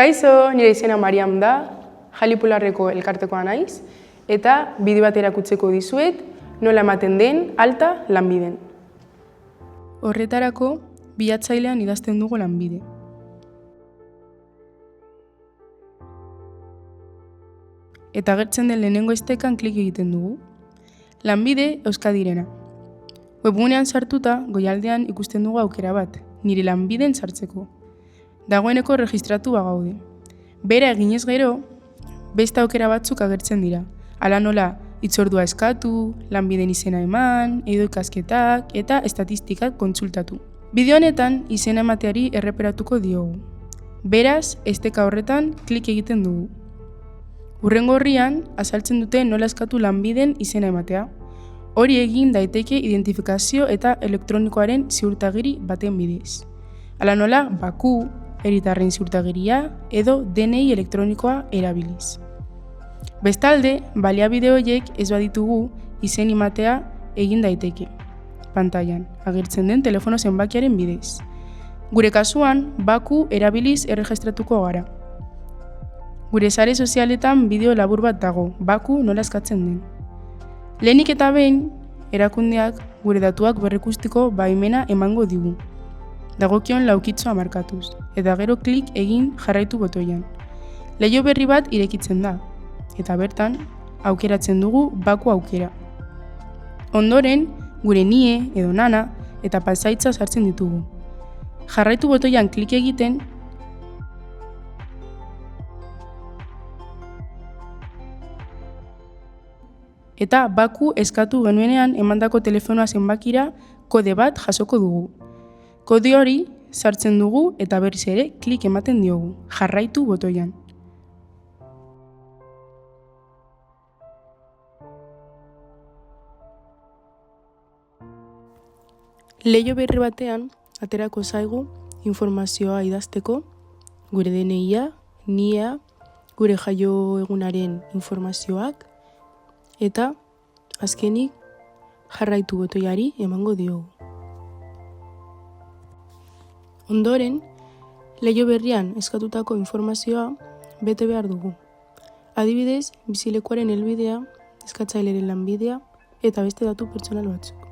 Kaixo, nire izena Mariam da, Jalipularreko elkartekoa naiz, eta bideo bat erakutsiko dizuet nola ematen den alta lanbiden. Horretarako, bilatzailean idazten dugu lanbide. Eta agertzen den lehenengo estekan klik egiten dugu. Lanbide Euskadirena. Webgunean sartuta, goialdean ikusten dugu aukera bat, nire lanbiden sartzeko. Dagoeneko registratu bagaude. Bera eginez gero, beste aukera batzuk agertzen dira. Hala nola, hitzordua eskatu, lanbiden izena eman, edo ikasketak eta estatistikak kontsultatu. Bideo honetan izena emateari erreperatuko diogu. Beraz, esteka horretan klik egiten dugu. Hurrengo horrian, azaltzen dute nola eskatu lanbiden izena ematea. Hori egin daiteke identifikazio eta elektronikoaren ziurtagiri baten bidez. Hala nola, baku, herritarren ziurtagiria edo DNI elektronikoa erabiliz. Bestalde, baliabide horiek ez baditugu izen ematea egin daiteke. Pantailan, agertzen den telefono zenbakiaren bidez. Gure kasuan, baku erabiliz erregistratuko gara. Gure sare sozialetan bideo labur bat dago, baku nola eskatzen den. Lehenik eta behin, erakundeak gure datuak berrekusteko baimena emango digu. Dagokion laukitzoa markatuz, eta gero klik egin jarraitu botoian. Leiho berri bat irekitzen da, eta bertan, aukeratzen dugu baku aukera. Ondoren, gure nie edo nana eta pasaitza sartzen ditugu. Jarraitu botoian klik egiten, eta baku eskatu genuenean emandako telefonoa zenbakira kode bat jasoko dugu. Kode hori sartzen dugu eta berriz ere klik ematen diogu, jarraitu botoian. Leiho berri batean aterako zaigu informazioa idazteko, gure DNIa, NIA, gure jaio egunaren informazioak, eta azkenik jarraitu botoiari emango diogu. Ondoren, leiho berrian eskatutako informazioa bete behar dugu. Adibidez, bizilekuaren helbidea, eskatzaileren lanbidea eta beste datu pertsonal batzuk.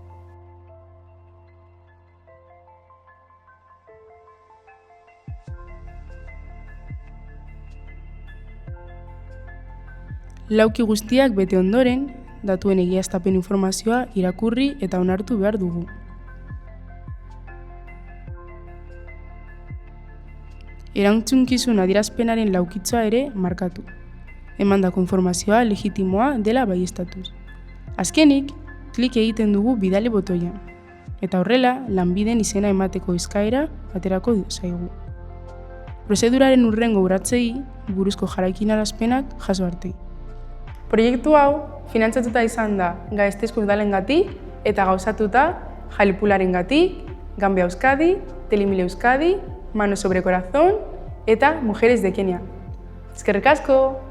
Lauki guztiak bete ondoren, datuen egiaztapen informazioa irakurri eta onartu behar dugu. Erantzunkizun adierazpenaren laukitzoa ere markatu. Emandako informazioa legitimoa dela baieztatuz. Azkenik, klik egiten dugu bidali botoian. Eta horrela, lanbiden izena emateko eskaera aterako zaigu. Prozeduraren hurrengo urratsei buruzko jarraikinarazpenak jaso arte. Proiektu hau finantzatuta izan da Gasteizko Udalengatik eta gauzatuta Jalipularengatik, Gambia Euskadi, Telemil Euskadi, Manos sobre Corazón eta Mujeres de Kenia. Eskerrik asko!